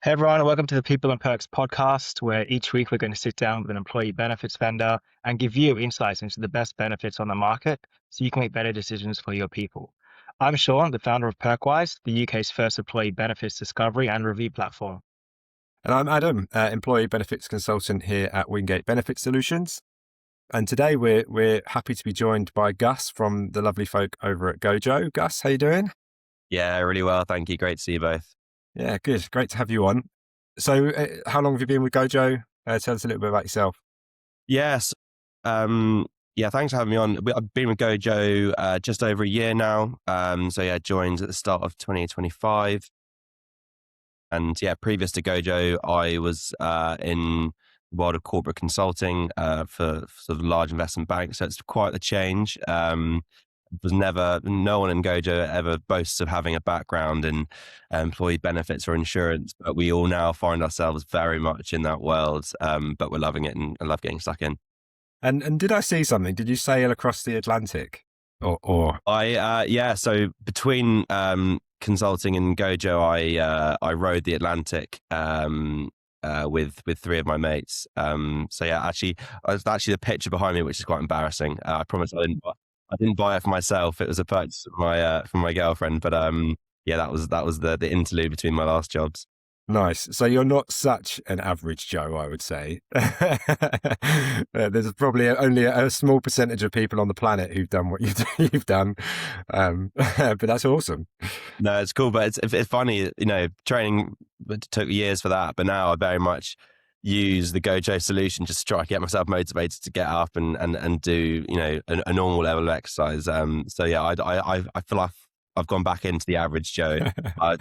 Hey everyone, welcome to the People and Perks podcast, where each week we're going to sit down with an employee benefits vendor and give you insights into the best benefits on the market so you can make better decisions for your people. I'm Sean, the founder of Perkwise, the UK's first employee benefits discovery and review platform. And I'm Adam, employee benefits consultant here at Wingate Benefit Solutions. And today we're happy to be joined by Gus from the lovely folk over at GoJoe. Gus, how you doing? Yeah, really well. Thank you. Great to see you both. Yeah, good. Great to have you on. So, how long have you been with GoJoe? Tell us a little bit about yourself. Yes. Yeah, thanks for having me on. I've been with GoJoe just over a year now. Joined at the start of 2025. And yeah, previous to GoJoe, I was in the world of corporate consulting for sort of large investment banks. So it's quite a change. No one in GoJoe ever boasts of having a background in employee benefits or insurance, but we all now find ourselves very much in that world. But we're loving it and love getting stuck in. And did I see something? Did you sail across the Atlantic? Or So between consulting and GoJoe, I rode the Atlantic with three of my mates. Actually, it's actually the picture behind me, which is quite embarrassing. I promise I didn't buy it for myself. It was a purchase from my girlfriend. But that was the interlude between my last jobs. Nice. So you're not such an average Joe, I would say. There's probably only a small percentage of people on the planet who've done what you've done. But that's awesome. No, it's cool, but it's funny. Training took years for that, but now I very much use the GoJoe solution just to try to get myself motivated to get up and do a normal level of exercise. I feel like I've gone back into the average Joe. I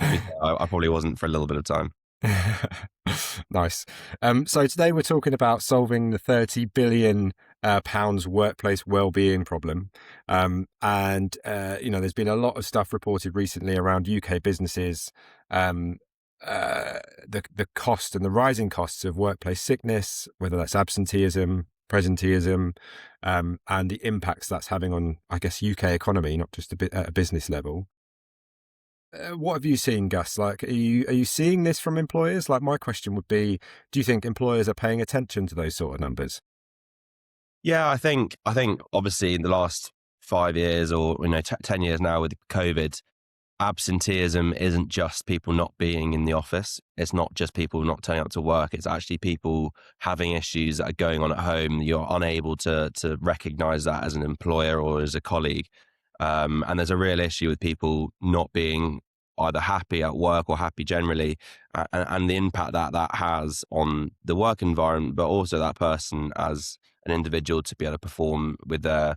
probably wasn't for a little bit of time. Nice. So today we're talking about solving the £30 billion workplace wellbeing problem. There's been a lot of stuff reported recently around UK businesses, the cost and the rising costs of workplace sickness, whether that's absenteeism, presenteeism, and the impacts that's having on, I guess, UK economy, not just at a business level. What have you seen, Gus? Like, are you seeing this from employers? Like, my question would be, do you think employers are paying attention to those sort of numbers? Yeah, I think obviously in the last 5 years or 10 years now with COVID, absenteeism isn't just people not being in the office. It's not just people not turning up to work. It's actually people having issues that are going on at home. You're unable to recognize that as an employer or as a colleague. And there's a real issue with people not being either happy at work or happy generally, and the impact that has on the work environment, but also that person as an individual to be able to perform with their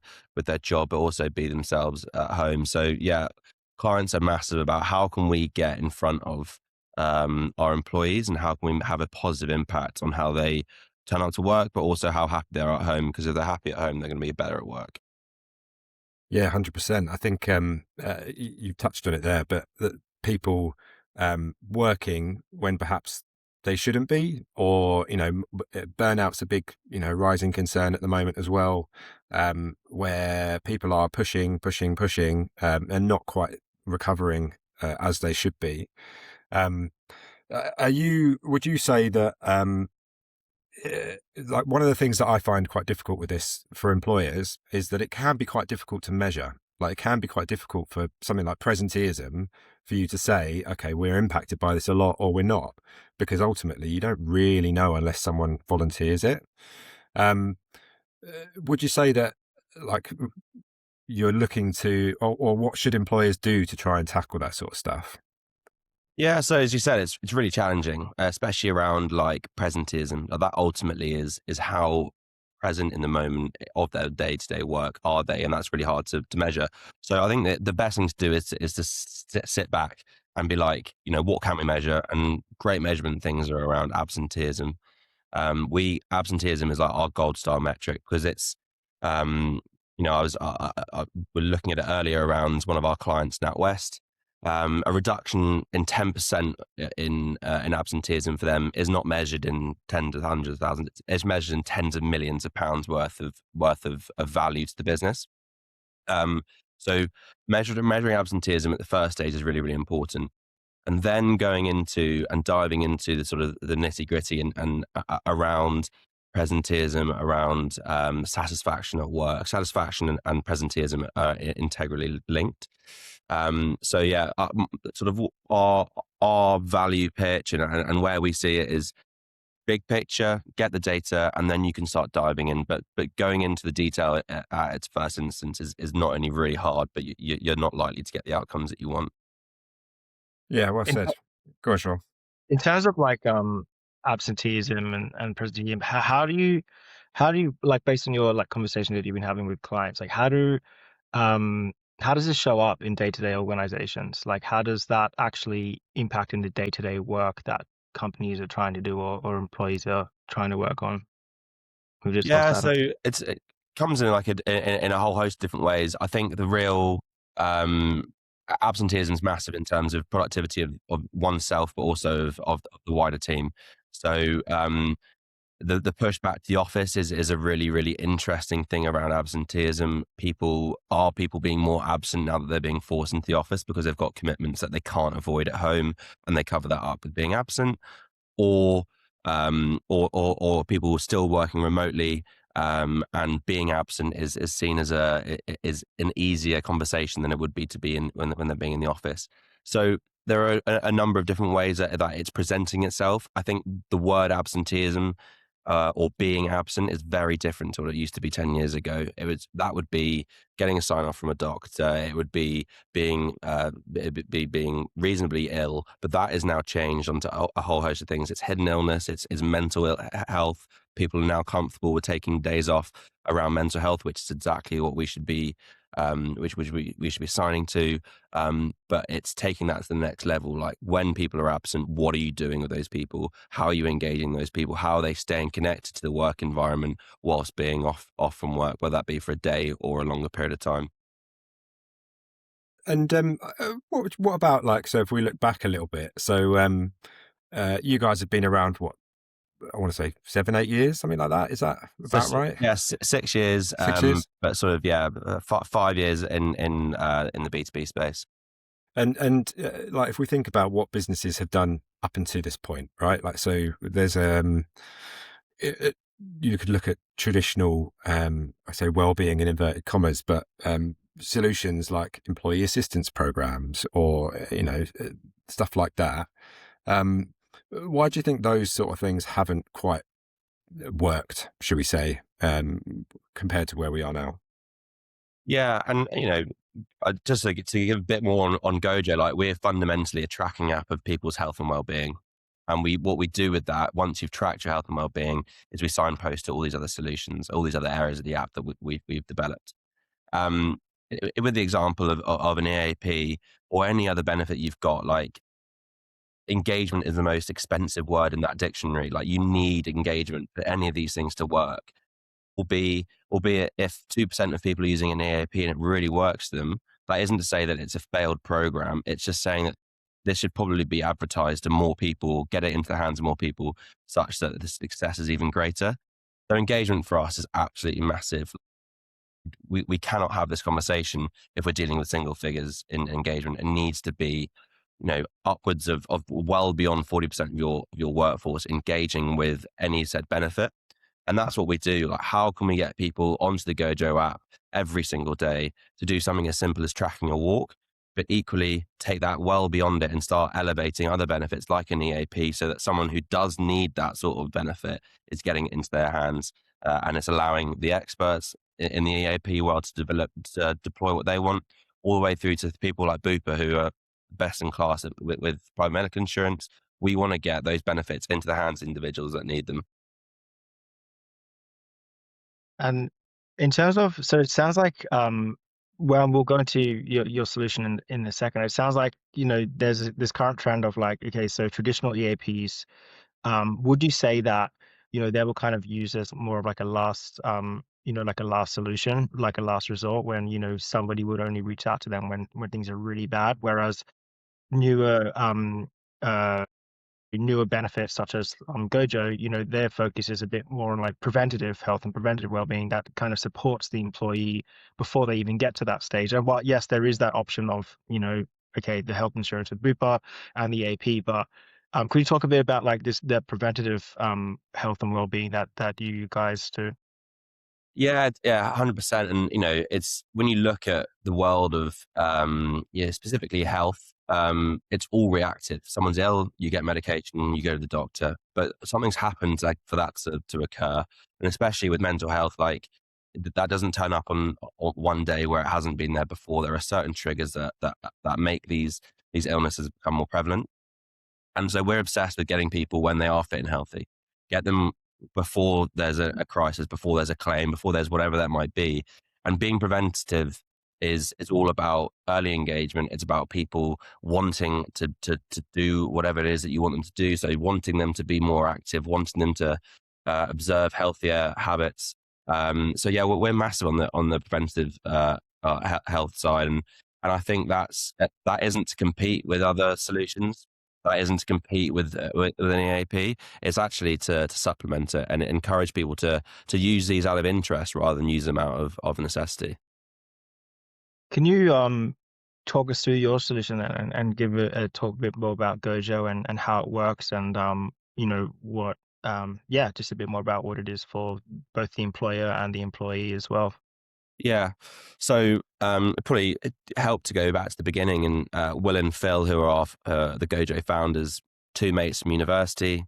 job, but also be themselves at home. So yeah, clients are massive about how can we get in front of our employees and how can we have a positive impact on how they turn up to work, but also how happy they are at home. Because if they're happy at home, they're going to be better at work. Yeah, 100%. I think you touched on it there, but that people working when perhaps they shouldn't be, or burnout's a big rising concern at the moment as well, where people are pushing, and not quite recovering as they should be. Would you say that like one of the things that I find quite difficult with this for employers is that it can be quite difficult to measure. Like, it can be quite difficult for something like presenteeism for you to say, okay, we're impacted by this a lot or we're not, because ultimately you don't really know unless someone volunteers it. Would you say that, like, you're looking to, or what should employers do to try and tackle that sort of stuff? Yeah, so as you said, it's really challenging, especially around like presenteeism. That ultimately is how present in the moment of their day-to-day work are they, and that's really hard to measure. So I think that the best thing to do is to sit back and be like, what can we measure? And great measurement things are around absenteeism. Absenteeism is like our gold star metric because it's, we're looking at it earlier around one of our clients, NatWest. A reduction in 10% in absenteeism for them is not measured in tens of hundreds of thousands. It's measured in tens of millions of pounds worth of value to the business. So measuring absenteeism at the first stage is really, really important. and then going into and diving into the sort of the nitty gritty and around presenteeism, around satisfaction at work. Satisfaction and presenteeism are integrally linked. So yeah, sort of our value pitch and where we see it is big picture, get the data, and then you can start diving in. But going into the detail at its first instance is not only really hard, but you're not likely to get the outcomes that you want. Yeah, well In, said. Go on, Sean. in terms of like absenteeism and presenteeism, how do you like based on your like conversation that you've been having with clients, like um how does this show up in day-to-day organizations? Like how does that actually impact in the day-to-day work that companies are trying to do or employees are trying to work on with this lost Yeah, data? so it comes in like in a whole host of different ways. I think the real absenteeism is massive in terms of productivity of oneself, but also of the wider team. So the push back to the office is a really, really interesting thing around absenteeism. People being more absent now that they're being forced into the office because they've got commitments that they can't avoid at home, and they cover that up with being absent, or or people still working remotely, and being absent is seen as is an easier conversation than it would be to be in when they're being in the office. So there are a number of different ways that it's presenting itself. I think the word absenteeism or being absent is very different to what it used to be 10 years ago. That would be getting a sign off from a doctor. It would be being reasonably ill, but that is now changed onto a whole host of things. It's hidden illness. It's mental health. People are now comfortable with taking days off around mental health, which is exactly what we should be, which we should be signing to. But it's taking that to the next level. Like when people are absent, what are you doing with those people? How are you engaging those people? How are they staying connected to the work environment whilst being off from work, whether that be for a day or a longer period of time? And what about like, so if we look back a little bit, so you guys have been around, what, I want to say 7, 8 years, something like that. Is that So about right? yeah, 6 years, 6 years. but sort of yeah, 5 years in the B2B space. And like if we think about what businesses have done up until this point, right? Like so, there's it, it- you could look at traditional, I say well-being in inverted commas, but solutions like employee assistance programs or stuff like that. Um, why do you think those sort of things haven't quite worked, should we say, compared to where we are now? Yeah, and just to give a bit more on GoJoe, like we're fundamentally a tracking app of people's health and well-being. And what we do with that, once you've tracked your health and well-being, is we signpost to all these other solutions, all these other areas of the app that we've developed. Um, with the example of an EAP or any other benefit you've got, like engagement is the most expensive word in that dictionary. Like you need engagement for any of these things to work. Albeit if 2% of people are using an EAP and it really works for them, that isn't to say that it's a failed program. It's just saying that this should probably be advertised to more people, get it into the hands of more people, such that the success is even greater. So engagement for us is absolutely massive. We cannot have this conversation if we're dealing with single figures in engagement. It needs to be, upwards of well beyond 40% of your workforce engaging with any said benefit. And that's what we do. Like, how can we get people onto the GoJoe app every single day to do something as simple as tracking a walk, but equally take that well beyond it and start elevating other benefits like an EAP so that someone who does need that sort of benefit is getting it into their hands. And it's allowing the experts in the EAP world to deploy what they want, all the way through to people like Bupa who are best in class with private medical insurance. We want to get those benefits into the hands of individuals that need them. And in terms of, so it sounds like, well, we'll go into your solution in a second. It sounds like, there's this current trend of like, okay, so traditional EAPs, would you say that, they will kind of use as more of like a last, like a last solution, like a last resort when, somebody would only reach out to them when things are really bad, whereas newer, uh, newer benefits such as GoJoe, their focus is a bit more on like preventative health and preventative well-being that kind of supports the employee before they even get to that stage. And while yes, there is that option of okay, the health insurance with Bupa and the AP, but could you talk a bit about like the preventative health and well-being that you guys do? Yeah, yeah, 100%. And it's when you look at the world of specifically health, it's all reactive. Someone's ill, you get medication, you go to the doctor, but something's happened like for that to occur, and especially with mental health, like that doesn't turn up on one day where it hasn't been there before. There are certain triggers that make these illnesses become more prevalent. And so we're obsessed with getting people when they are fit and healthy, get them before there's a crisis, before there's a claim, before there's whatever that might be. And being preventative is all about early engagement. It's about people wanting to do whatever it is that you want them to do. So wanting them to be more active, wanting them to observe healthier habits. So yeah, we're massive on the preventative health side, and I think that isn't to compete with other solutions. That isn't to compete with an EAP. It's actually to supplement it and encourage people to use these out of interest rather than use them out of necessity. Can you talk us through your solution and give a talk a bit more about GoJoe and how it works and what yeah, just a bit more about what it is for both the employer and the employee as well. Yeah. So it helped to go back to the beginning, and Will and Phil, who are the GoJoe founders, two mates from university,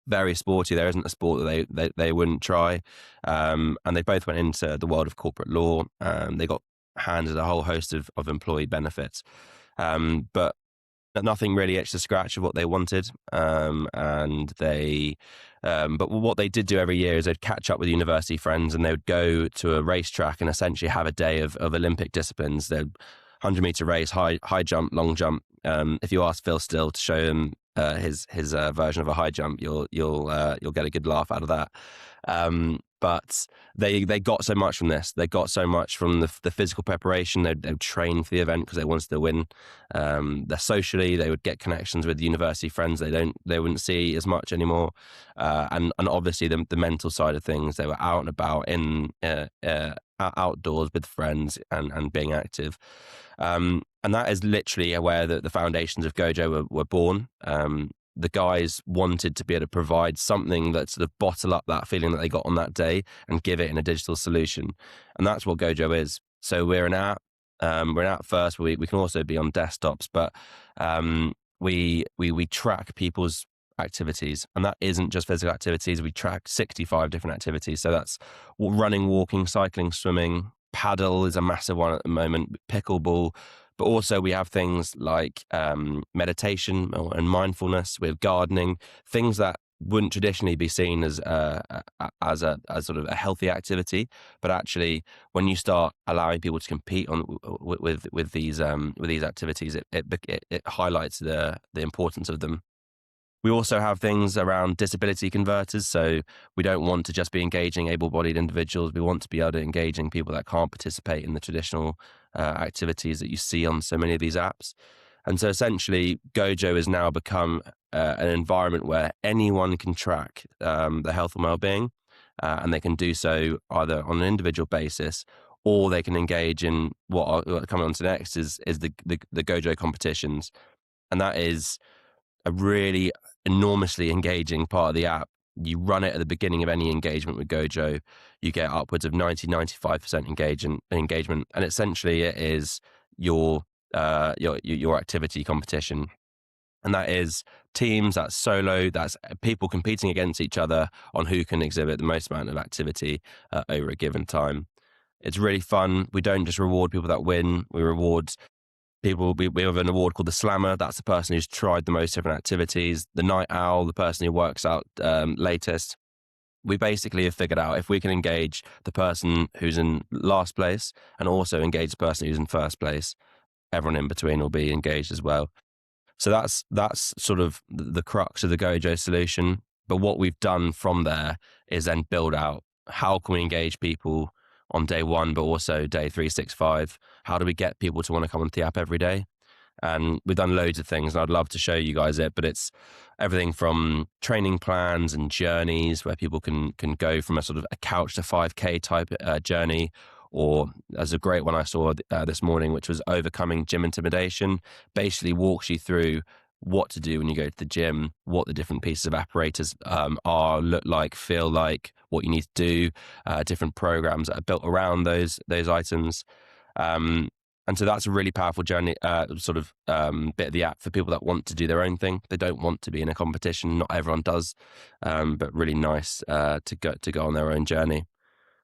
very sporty. There isn't a sport that they wouldn't try. And they both went into the world of corporate law. They got handed a whole host of employee benefits. But nothing really itched to scratch of what they wanted. But what they did do every year is they'd catch up with university friends and they would go to a racetrack and essentially have a day of Olympic disciplines. They'd 100-meter race, high jump, long jump. If you ask Phil Still to show him his version of a high jump, you'll get a good laugh out of that. But they got so much from this. They got so much from the physical preparation. They'd train for the event because they wanted to win. They're socially, they would get connections with university friends they wouldn't see as much anymore. And obviously the mental side of things. They were out and about in outdoors with friends and being active. And that is literally where the foundations of GoJoe were born. The guys wanted to be able to provide something that sort of bottle up that feeling that they got on that day and give it in a digital solution. And that's what GoJoe is. So we're an app. We're an app first. We can also be on desktops, but we track people's activities, and that isn't just physical activities. We track 65 different activities. So that's running, walking, cycling, swimming. Paddle is a massive one at the moment. Pickleball. But also we have things like meditation and mindfulness. We have gardening, things that wouldn't traditionally be seen as sort of a healthy activity. But actually, when you start allowing people to compete with these activities, it highlights the importance of them. We also have things around disability converters. So we don't want to just be engaging able-bodied individuals. We want to be able to engaging people that can't participate in the traditional activities that you see on so many of these apps. And so essentially, GoJoe has now become an environment where anyone can track their health and well-being, and they can do so either on an individual basis, or they can engage in what coming on to next is the GoJoe competitions. And that is a really enormously engaging part of the app. You run it at the beginning of any engagement with GoJoe, you get upwards of 95% engagement. And essentially it is your activity competition. And that is teams, that's solo, that's people competing against each other on who can exhibit the most amount of activity over a given time. It's really fun. We don't just reward people that win, we reward people. We have an award called the Slammer. That's the person who's tried the most different activities. The Night Owl, the person who works out latest. We basically have figured out if we can engage the person who's in last place and also engage the person who's in first place, everyone in between will be engaged as well. So that's sort of the crux of the GoJoe solution. But what we've done from there is then build out how can we engage people on day one, but also day 365. How do we get people to want to come onto the app every day? And we've done loads of things, and I'd love to show you guys it, but it's everything from training plans and journeys where people can go from a sort of a couch to 5K type journey, or there's a great one I saw this morning, which was overcoming gym intimidation. Basically walks you through what to do when you go to the gym, what the different pieces of apparatus are, look like, feel like, what you need to do, different programs that are built around those items. Um, and so that's a really powerful journey, bit of the app for people that want to do their own thing. They don't want to be in a competition. Not everyone does, but really nice to go on their own journey.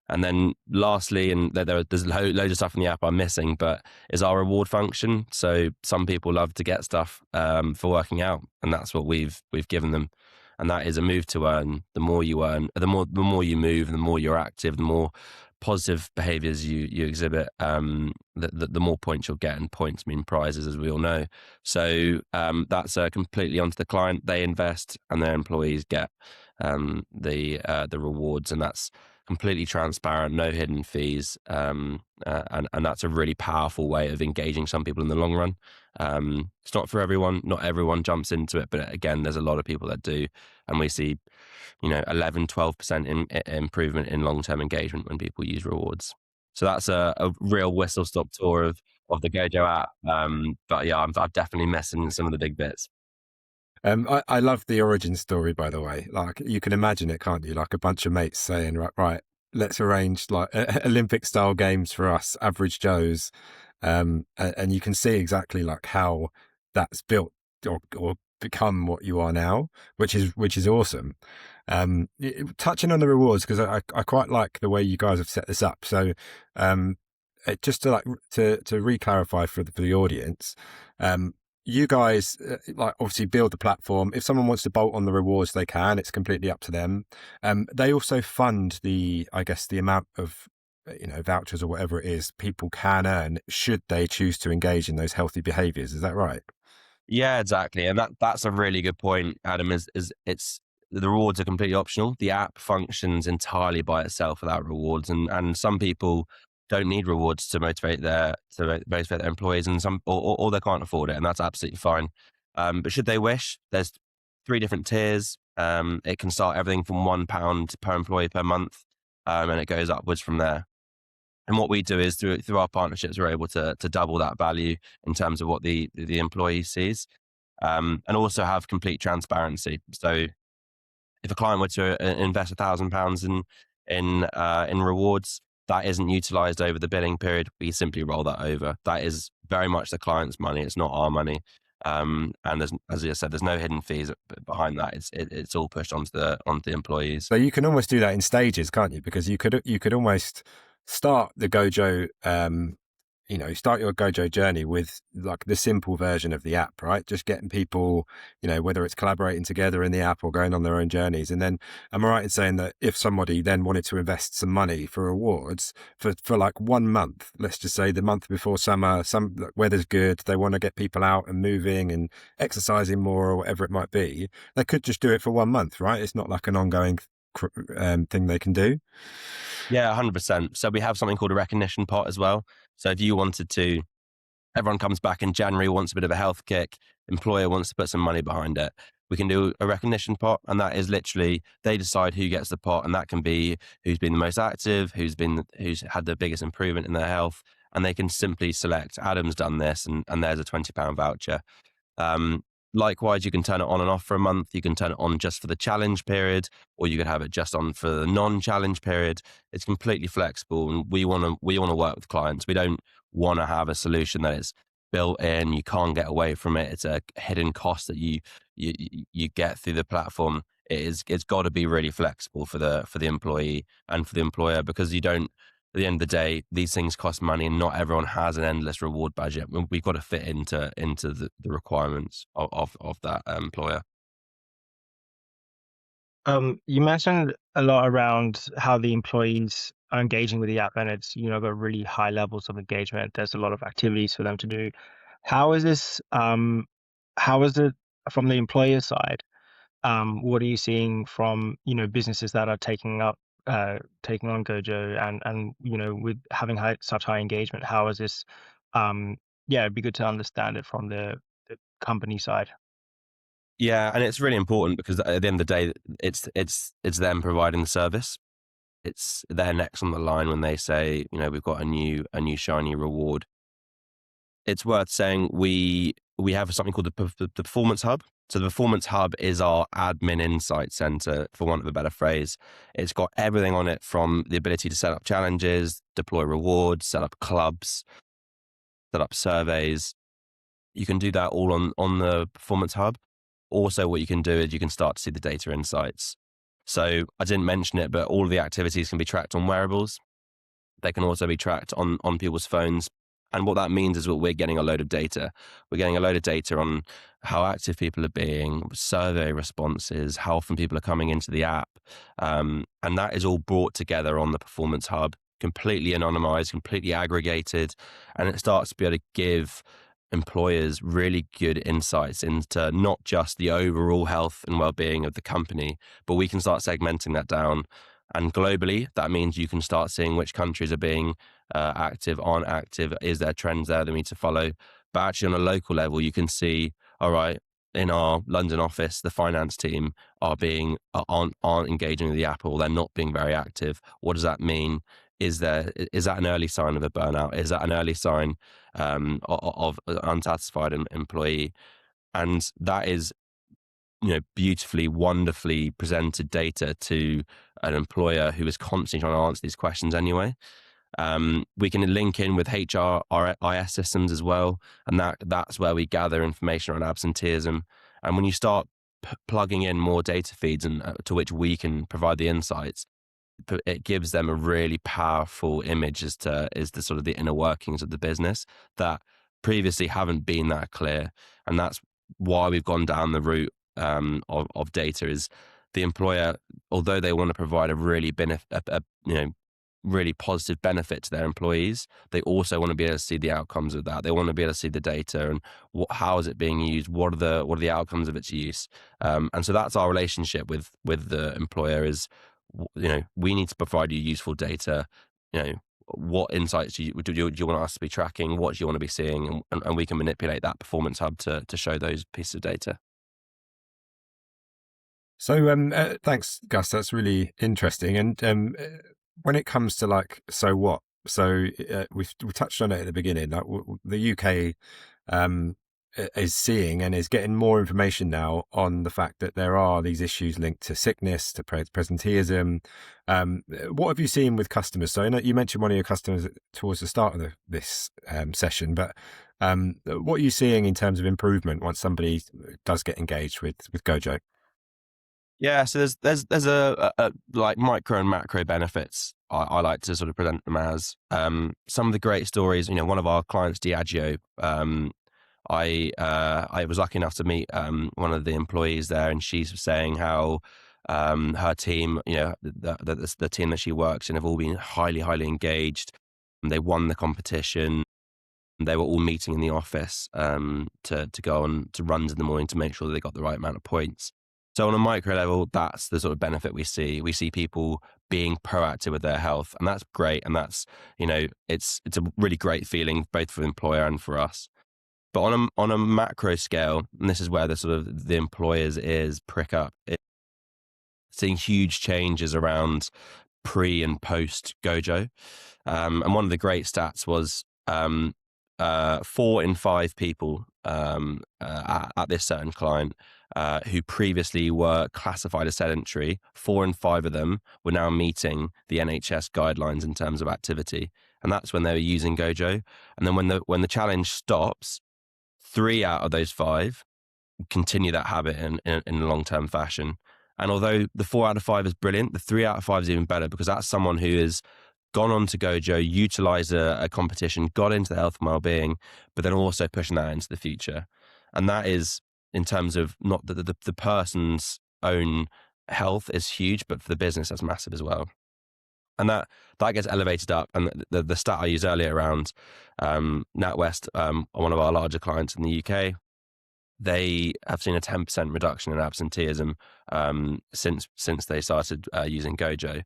And then lastly, and there's loads of stuff in the app I'm missing, but is our reward function. So some people love to get stuff for working out, and that's what we've given them. And that is a move to earn. The more you earn, the more you move, the more you're active, the more positive behaviors you exhibit, the more points you'll get, and points mean prizes, as we all know. So that's completely onto the client. They invest, and their employees get the rewards, and that's completely transparent, no hidden fees, and that's a really powerful way of engaging some people in the long run. It's not for everyone. Not everyone jumps into it, but again, there's a lot of people that do, and we see 11, 12% improvement in long-term engagement when people use rewards. So that's a real whistle-stop tour of the GoJoe app. But yeah, I'm definitely missing some of the big bits. I love the origin story, by the way. Like, you can imagine it, can't you? Like a bunch of mates saying, right, let's arrange like Olympic style games for us average Joes. And you can see exactly like how that's built or become what you are now, which is awesome. Touching on the rewards, because I quite like the way you guys have set this up. So, just to re-clarify for the audience, you guys like obviously build the platform. If someone wants to bolt on the rewards, they can. It's completely up to them. They also fund the amount of vouchers or whatever it is people can earn should they choose to engage in those healthy behaviors. Is that right? Yeah, exactly. And that's a really good point, Adam, is it's the rewards are completely optional. The app functions entirely by itself without rewards. And some people don't need rewards to motivate their employees, and some or they can't afford it, and that's absolutely fine. But should they wish, there's 3 different tiers. It can start everything from £1 per employee per month, and it goes upwards from there. And what we do is through our partnerships, we're able to double that value in terms of what the employee sees, and also have complete transparency. So if a client were to invest £1,000 in rewards, that isn't utilized over the billing period. We simply roll that over. That is very much the client's money. It's not our money. And there's, as I said, there's no hidden fees behind that. It's all pushed onto the employees. So you can almost do that in stages, can't you? Because you could almost start the GoJoe, start your GoJoe journey with like the simple version of the app, right? Just getting people, whether it's collaborating together in the app or going on their own journeys. And then am I right in saying that if somebody then wanted to invest some money for rewards for like 1 month, let's just say the month before summer, some weather's good, they want to get people out and moving and exercising more or whatever it might be, they could just do it for 1 month, right? It's not like an ongoing thing they can do. Yeah, 100%. So we have something called a recognition pot as well. So if you wanted to, everyone comes back in January, wants a bit of a health kick, employer wants to put some money behind it, we can do a recognition pot. And that is literally, they decide who gets the pot. And that can be who's been the most active, who's had the biggest improvement in their health. And they can simply select, Adam's done this, and there's a £20 voucher. Likewise, you can turn it on and off for a month. You can turn it on just for the challenge period, or you could have it just on for the non-challenge period. It's completely flexible, and we want to work with clients. We don't want to have a solution that is built in. You can't get away from it. It's a hidden cost that you get through the platform. It's got to be really flexible for the employee and for the employer, because you don't. At the end of the day, these things cost money, and not everyone has an endless reward budget. We've got to fit into the requirements of that employer. You mentioned a lot around how the employees are engaging with the app, and it's got really high levels of engagement. There's a lot of activities for them to do. How is this? How is it from the employer side? What are you seeing from businesses that are taking on GoJoe, and with having such high engagement? How is this? Yeah, it'd be good to understand it from the company side. Yeah, and it's really important because at the end of the day, it's them providing the service. they're next on the line when they say, we've got a new shiny reward. It's worth saying we have something called the Performance Hub. So the Performance Hub is our admin insight center, for want of a better phrase. It's got everything on it, from the ability to set up challenges, deploy rewards, set up clubs, set up surveys. You can do that all on the Performance Hub. Also, what you can do is you can start to see the data insights. So I didn't mention it, but all of the activities can be tracked on wearables. They can also be tracked on people's phones. And what that means is that we're getting a load of data. We're getting a load of data on how active people are being, survey responses, how often people are coming into the app. And that is all brought together on the Performance Hub, completely anonymized, completely aggregated. And it starts to be able to give employers really good insights into not just the overall health and well-being of the company, but we can start segmenting that down. And globally, that means you can start seeing which countries are being active, aren't active. Is there trends there that we need to follow? But actually, on a local level, you can see, all right, in our London office, the finance team aren't engaging with the app, or they're not being very active. What does that mean? Is that an early sign of a burnout? Is that an early sign of an unsatisfied employee? And that is, beautifully, wonderfully presented data to an employer who is constantly trying to answer these questions anyway. We can link in with HRIS systems as well, and that's where we gather information on absenteeism. And when you start plugging in more data feeds and to which we can provide the insights, it gives them a really powerful image as to the sort of the inner workings of the business that previously haven't been that clear. And that's why we've gone down the route of data. Is the employer, although they want to provide a really really positive benefit to their employees, they also want to be able to see the outcomes of that. They want to be able to see the data and how is it being used? What are the outcomes of its use? And so that's our relationship with the employer. Is, we need to provide you useful data. What insights do you want us to be tracking? What do you want to be seeing? And we can manipulate that Performance Hub to show those pieces of data. So thanks, Gus. That's really interesting. And when it comes to so what? So we touched on it at the beginning. The UK is seeing and is getting more information now on the fact that there are these issues linked to sickness, to presenteeism. What have you seen with customers? So I know you mentioned one of your customers towards the start of this session, but what are you seeing in terms of improvement once somebody does get engaged with GoJoe? Yeah, so there's a like micro and macro benefits. I like to sort of present them as some of the great stories. One of our clients, Diageo. I was lucky enough to meet one of the employees there, and she's saying how her team, the team that she works in, have all been highly engaged. They won the competition. They were all meeting in the office to go on to runs in the morning to make sure that they got the right amount of points. So on a micro level, that's the sort of benefit we see. We see people being proactive with their health, and that's great. And that's, it's a really great feeling both for the employer and for us. But on a macro scale, and this is where the sort of the employer's ears prick up, seeing huge changes around pre and post GoJoe. And one of the great stats was 4 in 5 people at this certain client who previously were classified as sedentary, 4 in 5 of them were now meeting the NHS guidelines in terms of activity. And that's when they were using GoJoe. And then when the challenge stops, 3 out of those 5 continue that habit in a long-term fashion. And although the 4 out of 5 is brilliant, the 3 out of 5 is even better, because that's someone who has gone on to GoJoe, utilized a competition, got into the health and well-being, but then also pushing that into the future. And that is, in terms of not the person's own health, is huge, but for the business, that's massive as well. And that gets elevated up. And the stat I used earlier around NatWest, one of our larger clients in the UK, they have seen a 10% reduction in absenteeism since they started using GoJoe.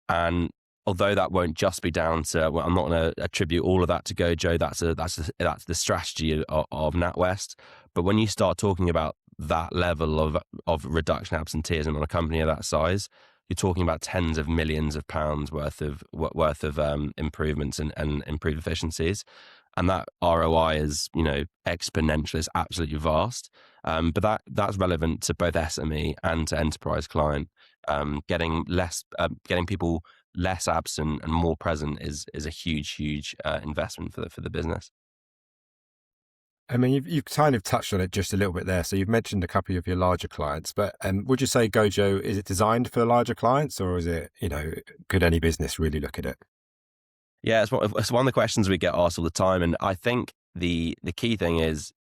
And although that won't just be down to, well, I'm not going to attribute all of that to GoJoe. That's the strategy of NatWest. But when you start talking about that level of reduction in absenteeism on a company of that size, you're talking about tens of millions of pounds worth of improvements and improved efficiencies. And that ROI is, exponential. It's absolutely vast. But that's relevant to both SME and to enterprise client. Getting people less absent and more present is a huge investment for the business. I mean, you've kind of touched on it just a little bit there. So you've mentioned a couple of your larger clients, but would you say GoJoe, is it designed for larger clients, or is it, could any business really look at it? Yeah, it's one of the questions we get asked all the time, and I think the key thing is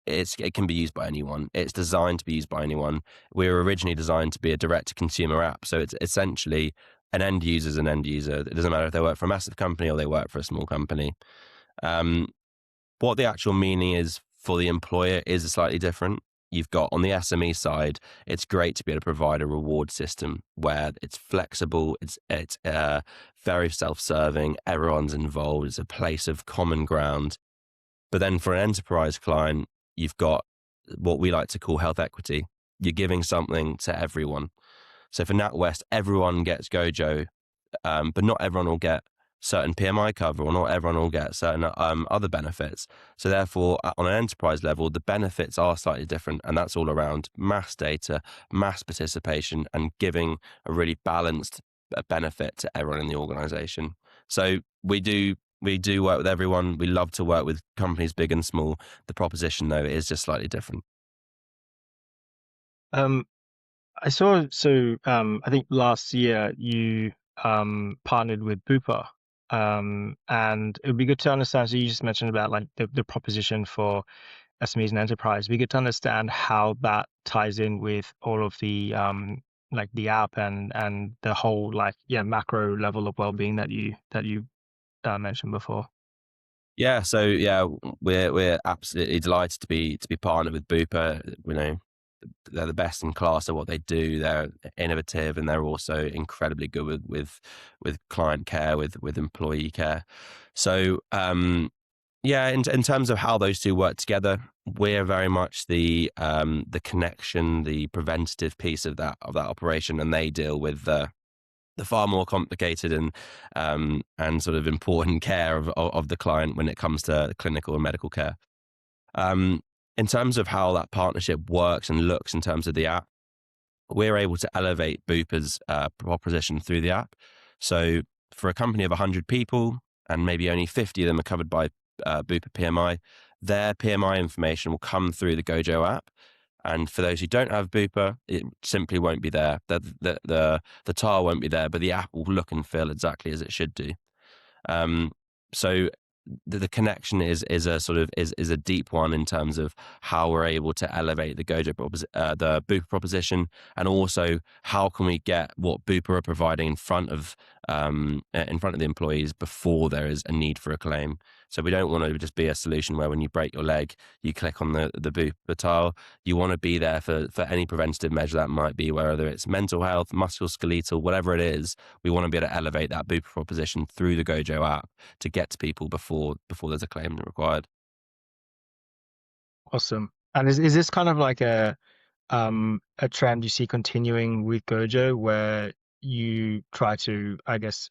it can be used by anyone. It's designed to be used by anyone. We were originally designed to be a direct to consumer app, so it's essentially an end user is an end user. It doesn't matter if they work for a massive company or they work for a small company. Um, what the actual meaning is for the employer is slightly different. You've got on the SME side, it's great to be able to provide a reward system where it's flexible, it's very self-serving, everyone's involved, it's a place of common ground. But then for an enterprise client, you've got what we like to call health equity. You're giving something to everyone. So for NatWest, everyone gets GoJoe, but not everyone will get certain PMI cover, or not everyone will get certain other benefits. So therefore, on an enterprise level, the benefits are slightly different, and that's all around mass data, mass participation, and giving a really balanced benefit to everyone in the organization. So we do work with everyone. We love to work with companies big and small. The proposition, though, is just slightly different. I saw, I think last year you partnered with Bupa, and it would be good to understand. So you just mentioned about like the proposition for SMEs and enterprise. It'd be good to understand how that ties in with all of the like the app and the whole macro level of well-being that you mentioned before. Yeah, so yeah, we're absolutely delighted to be partnered with Bupa. They're the best in class at what they do. They're innovative, and they're also incredibly good with client care, with employee care. So yeah, in terms of how those two work together, we're very much the connection, the preventative piece of that operation, and they deal with the far more complicated and sort of important care of the client when it comes to clinical and medical care. In terms of how that partnership works and looks in terms of the app, we're able to elevate Bupa's proposition through the app. So for a company of 100 people, and maybe only 50 of them are covered by Bupa PMI, their PMI information will come through the GoJoe app. And for those who don't have Bupa, it simply won't be there. The tile won't be there, but the app will look and feel exactly as it should do. So the connection is a deep one in terms of how we're able to elevate the the Bupa proposition, and also how can we get what Bupa are providing in front of the employees before there is a need for a claim. So we don't want to just be a solution where when you break your leg, you click on the Bupa tile. You want to be there for any preventative measure that might be, whether it's mental health, musculoskeletal, whatever it is. We want to be able to elevate that Bupa proposition through the GoJoe app to get to people before there's a claim required. Awesome. And is this kind of like a trend you see continuing with GoJoe, where you try to, I guess,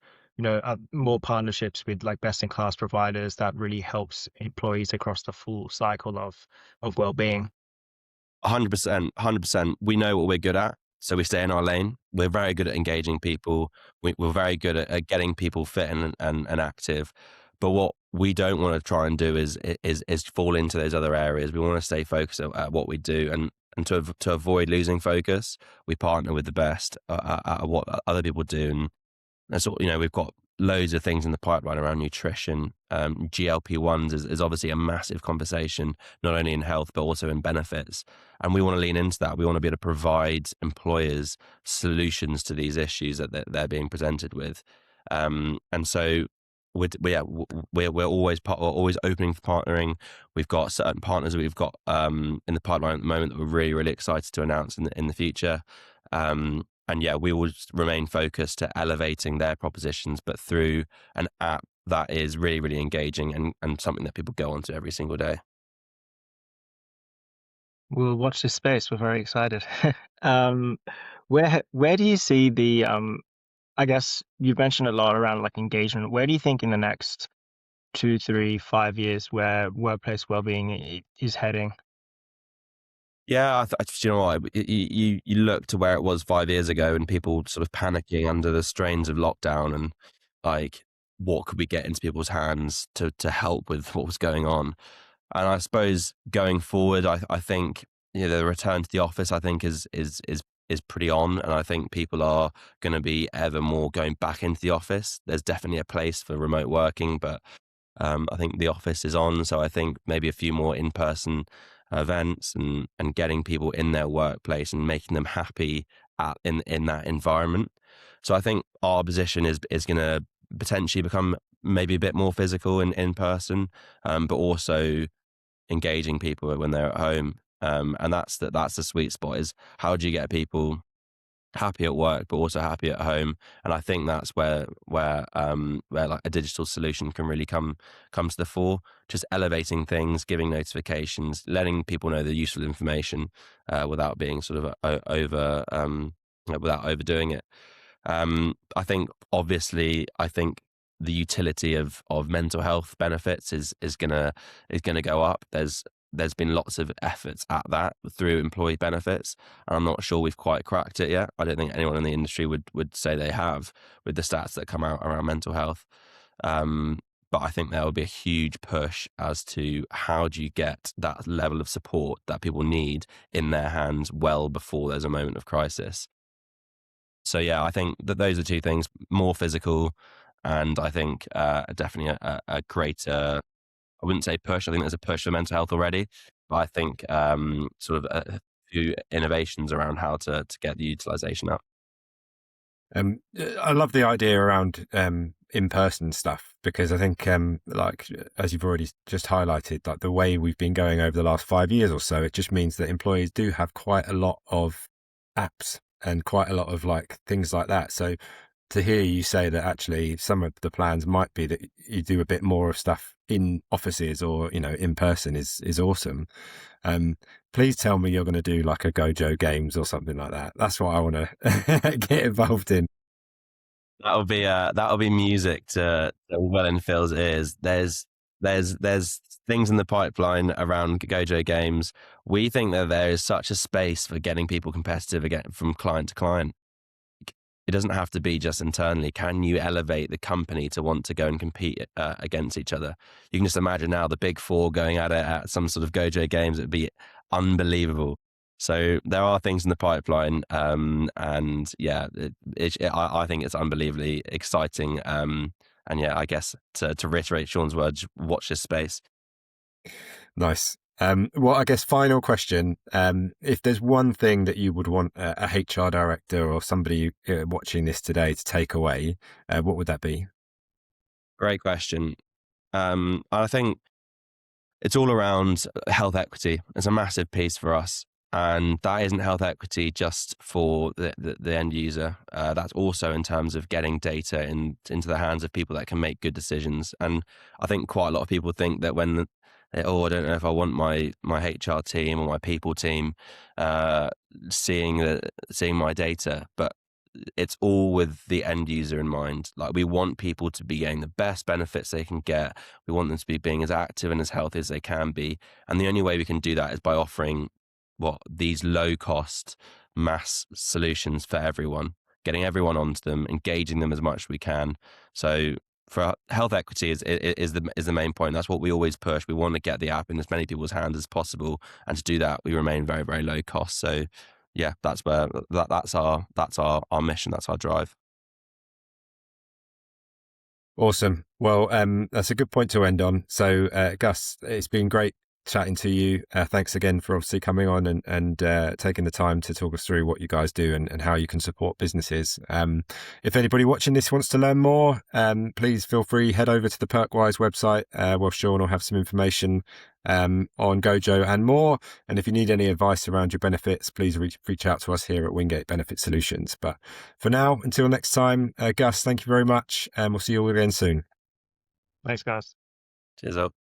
more partnerships with like best in class providers that really helps employees across the full cycle of well-being? 100%, 100%. We know what we're good at, so we stay in our lane. We're very good at engaging people. We're very good at getting people fit and active. But what we don't want to try and do is fall into those other areas. We want to stay focused at what we do, and to avoid losing focus, we partner with the best at what other people do. And that's all, we've got loads of things in the pipeline around nutrition. GLP-1s is obviously a massive conversation, not only in health, but also in benefits. And we want to lean into that. We want to be able to provide employers solutions to these issues that they're being presented with. And so we're always opening for partnering. We've got certain partners that we've got in the pipeline at the moment that we're really, really excited to announce in the future. And yeah, we will remain focused to elevating their propositions, but through an app that is really, really engaging and something that people go onto every single day. We'll watch this space. We're very excited. Um, where do you see the I guess you've mentioned a lot around like engagement. Where do you think in the next 2, 3, 5 years where workplace well-being is heading? Yeah, do you know what? You look to where it was 5 years ago, and people sort of panicking under the strains of lockdown, and like, what could we get into people's hands to help with what was going on? And I suppose going forward, I think, the return to the office, I think is pretty on, and I think people are going to be ever more going back into the office. There's definitely a place for remote working, but I think the office is on, so I think maybe a few more in-person events, and getting people in their workplace and making them happy in that environment. So I think our position is going to potentially become maybe a bit more physical and in person, but also engaging people when they're at home. And that's the sweet spot, is how do you get people happy at work but also happy at home? And I think that's where like a digital solution can really come to the fore, just elevating things, giving notifications, letting people know the useful information, without being sort of without overdoing it. I think, obviously, the utility of mental health benefits is gonna go up. There's been lots of efforts at that through employee benefits, and I'm not sure we've quite cracked it yet. I don't think anyone in the industry would say they have, with the stats that come out around mental health. Um, but I think there will be a huge push as to how do you get that level of support that people need in their hands well before there's a moment of crisis. So yeah, I think that those are two things: more physical, and I think definitely a greater. I wouldn't say push. I think there's a push for mental health already, but I think sort of a few innovations around how to get the utilization up. I love the idea around in-person stuff, because I think, like, as you've already just highlighted, like the way we've been going over the last 5 years or so, it just means that employees do have quite a lot of apps and quite a lot of like things like that. So to hear you say that actually some of the plans might be that you do a bit more of stuff in offices or, in person is awesome. Um, Please tell me you're going to do like a GoJoe games or something like that. That's what I want to get involved in. That'll be music to Well and Phil's ears. There's things in the pipeline around GoJoe games. We think that there is such a space for getting people competitive again from client to client. It doesn't have to be just internally. Can you elevate the company to want to go and compete against each other? You can just imagine now the big four going at it at some sort of GoJoe games. It'd be unbelievable. So there are things in the pipeline, and yeah, I think it's unbelievably exciting. And yeah, I guess to reiterate Sean's words, watch this space. Nice. Well, I guess final question. If there's one thing that you would want a HR director or somebody watching this today to take away, what would that be? Great question. I think it's all around health equity. It's a massive piece for us. And that isn't health equity just for the end user. That's also in terms of getting data into the hands of people that can make good decisions. And I think quite a lot of people think that I don't know if I want my HR team or my people team seeing my data, but it's all with the end user in mind. Like, we want people to be getting the best benefits they can get. We want them to be being as active and as healthy as they can be. And the only way we can do that is by offering these low cost mass solutions for everyone, getting everyone onto them, engaging them as much as we can. So for health equity is the main point. That's what we always push. We want to get the app in as many people's hands as possible. And to do that, we remain very, very low cost. So yeah, that's our mission. That's our drive. Awesome. Well, that's a good point to end on. So, Gus, it's been great chatting to you. Thanks again for obviously coming on and taking the time to talk us through what you guys do and how you can support businesses. If anybody watching this wants to learn more, please feel free, head over to the Perkwise website. Well, Sean will have some information on GoJoe and more. And if you need any advice around your benefits, please reach out to us here at Wingate Benefit Solutions. But for now, until next time, Gus, thank you very much, and we'll see you all again soon. Thanks, guys. Cheers up.